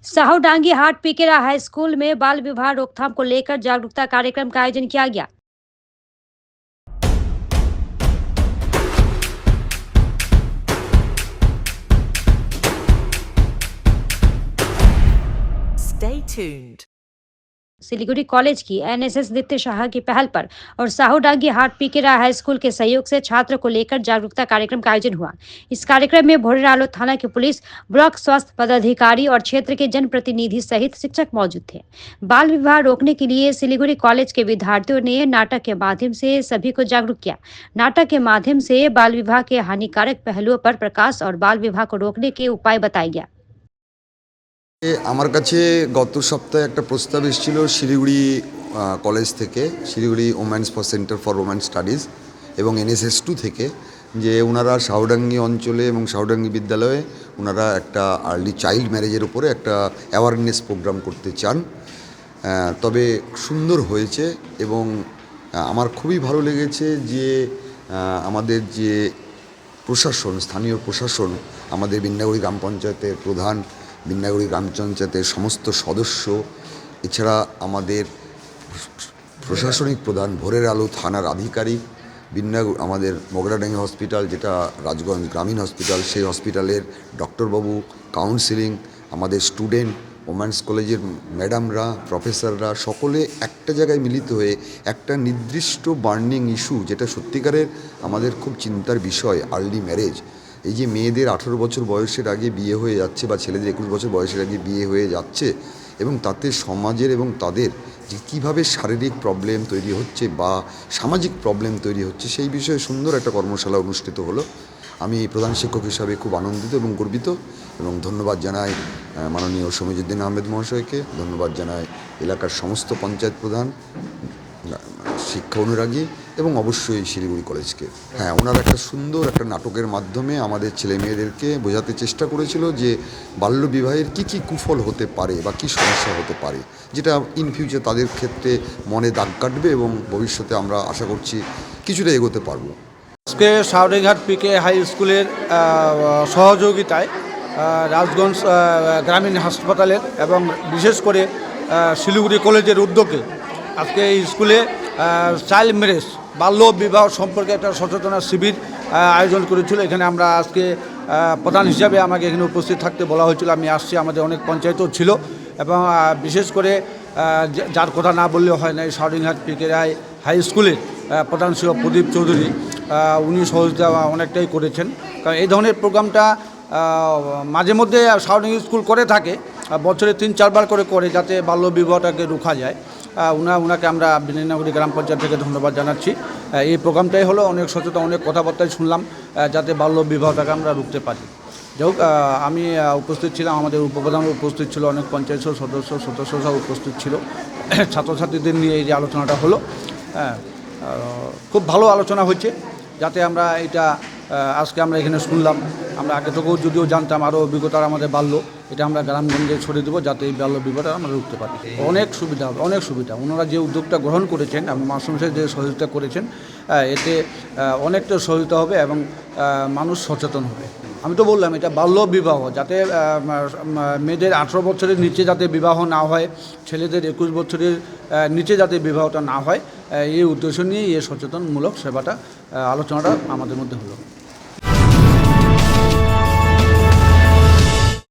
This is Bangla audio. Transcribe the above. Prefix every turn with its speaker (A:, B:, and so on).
A: साहूडांगी हाट पीकेरा हाई स्कूल में बाल विवाह रोकथाम को लेकर जागरूकता कार्यक्रम का आयोजन किया गया।
B: Stay tuned.
A: सिलीगुड़ी कॉलेज की एनएसएस दीप्ति शाह की पहल पर और साहूडांगी हाट पीकेरा हाई स्कूल के सहयोग से छात्र को लेकर जागरूकता कार्यक्रम का आयोजन हुआ। इस कार्यक्रम में भोरेरालो थाना के पुलिस, ब्लॉक स्वास्थ्य पदाधिकारी और क्षेत्र के जनप्रतिनिधि सहित शिक्षक मौजूद थे। बाल विवाह रोकने के लिए सिलीगुड़ी कॉलेज के विद्यार्थियों ने नाटक के माध्यम से सभी को जागरूक किया। नाटक के माध्यम से बाल विवाह के हानिकारक पहलुओं पर प्रकाश और बाल विवाह को रोकने के उपाय बताया गया।
C: আমার কাছে গত সপ্তাহে একটা প্রস্তাব এসেছিল শিলিগুড়ি কলেজ থেকে, Siliguri women's centre for women studies এবং NSS2 থেকে, যে ওনারা সাউডাঙ্গি অঞ্চলে এবং সাউডাঙ্গি বিদ্যালয়ে ওনারা একটা আর্লি চাইল্ড ম্যারেজের উপরে একটা অ্যাওয়ারনেস প্রোগ্রাম করতে চান। তবে সুন্দর হয়েছে এবং আমার খুবই ভালো লেগেছে যে আমাদের যে প্রশাসন, স্থানীয় প্রশাসন, আমাদের বিন্যাগুড়ি গ্রাম পঞ্চায়েতের প্রধান, বিন্যাগুড়ি গ্রাম পঞ্চায়েতের সমস্ত সদস্য, এছাড়া আমাদের প্রশাসনিক প্রধান, ভোরেরালো থানার আধিকারিক, আমাদের মগরাডাঙ্গি হসপিটাল যেটা রাজগঞ্জ গ্রামীণ হসপিটাল, সেই হসপিটালের ডক্টরবাবু, কাউন্সিলিং, আমাদের স্টুডেন্ট, ওমেন্স কলেজের ম্যাডামরা, প্রফেসররা সকলে একটা জায়গায় মিলিত হয়ে একটা নির্দিষ্ট বার্নিং ইস্যু, যেটা সত্যিকারের আমাদের খুব চিন্তার বিষয়, আর্লি ম্যারেজ। এই যে মেয়েদের 18 বছর বয়সের আগে বিয়ে হয়ে যাচ্ছে বা ছেলেদের 21 বছর বয়সের আগে বিয়ে হয়ে যাচ্ছে এবং তাতে সমাজের এবং তাদের যে কীভাবে শারীরিক প্রবলেম তৈরি হচ্ছে বা সামাজিক প্রবলেম তৈরি হচ্ছে, সেই বিষয়ে সুন্দর একটা কর্মশালা অনুষ্ঠিত হলো। আমি প্রধান শিক্ষক হিসাবে খুব আনন্দিত এবং গর্বিত এবং ধন্যবাদ জানাই মাননীয় সমীজউদ্দিন আহমেদ মহাশয়কে, ধন্যবাদ জানাই এলাকার সমস্ত পঞ্চায়েত প্রধান, শিক্ষা অনুরাগী এবং অবশ্যই শিলিগুড়ি কলেজকে। হ্যাঁ, ওনারা একটা সুন্দর একটা নাটকের মাধ্যমে আমাদের ছেলে মেয়েদেরকে বোঝাতে চেষ্টা করেছিল যে বাল্যবিবাহের কী কী কুফল হতে পারে বা কী সমস্যা হতে পারে, যেটা ইন ফিউচার তাদের ক্ষেত্রে মনে দাগ কাটবে এবং ভবিষ্যতে আমরা আশা করছি কিছুটা এগোতে পারবো।
D: আজকে সাউডাঙ্গি পিকে হাই স্কুলের সহযোগিতায় রাজগঞ্জ গ্রামীণ হাসপাতালের এবং বিশেষ করে শিলিগুড়ি কলেজের উদ্যোগে আজকে এই স্কুলে চাইল্ড ম্যারেজ, বাল্য বিবাহ সম্পর্কে একটা সচেতনতা শিবির আয়োজন করেছিল। এখানে আমরা আজকে প্রধান হিসাবে আমাকে এখানে উপস্থিত থাকতে বলা হয়েছিল। আমি আসছি, আমাদের অনেক পঞ্চায়েতও ছিল এবং বিশেষ করে যার কথা না বললেও হয় না, এই সাউডাঙ্গি পিকেরা হাই স্কুলের প্রধান শিক্ষক প্রদীপ চৌধুরী, উনি সহযোগিতা অনেকটাই করেছেন। কারণ এই ধরনের প্রোগ্রামটা মাঝে মধ্যে সাউডাঙ্গি স্কুল করে থাকে, বছরে 3-4 বার করে যাতে বাল্য বিবাহটাকে রোখা যায়। ওনাকে আমরা বিন্যাগুড়ি গ্রাম পঞ্চায়েত থেকে ধন্যবাদ জানাচ্ছি। এই প্রোগ্রামটাই হলো অনেক সচেতন, অনেক কথাবার্তায় শুনলাম যাতে বাল্য বিবাহটাকে আমরা রুখতে পারি। যাই হোক, আমি উপস্থিত ছিলাম, আমাদের উপপ্রধান উপস্থিত ছিল, অনেক পঞ্চায়েত সদস্যরা উপস্থিত ছিল। ছাত্রছাত্রীদের নিয়ে এই যে আলোচনাটা হলো, খুব ভালো আলোচনা হচ্ছে, যাতে আমরা এটা আজকে আমরা এখানে শুনলাম। আমরা আগে থেকেও যদিও জানতাম, আরও অভিজ্ঞতা আমাদের বাড়লো, এটা আমরা গ্রামগঞ্জে ছড়িয়ে দেবো যাতে এই বাল্য বিবাহটা আমরা রুখতে পারি। অনেক সুবিধা হবে, অনেক সুবিধা। ওনারা যে উদ্যোগটা গ্রহণ করেছেন এবং মাস্টারমশাই যে সহযোগিতা করেছেন, এতে অনেকটা সহযোগিতা হবে এবং মানুষ সচেতন হবে। আমি তো বললাম এটা বাল্য বিবাহ, যাতে মেয়েদের 18 বছরের নিচে যাতে বিবাহ না হয়, ছেলেদের 21 বছরের নিচে যাতে বিবাহটা না হয়, এই উদ্দেশ্য নিয়ে এই সচেতনমূলক সেবাটা আলোচনাটা আমাদের মধ্যে হলো।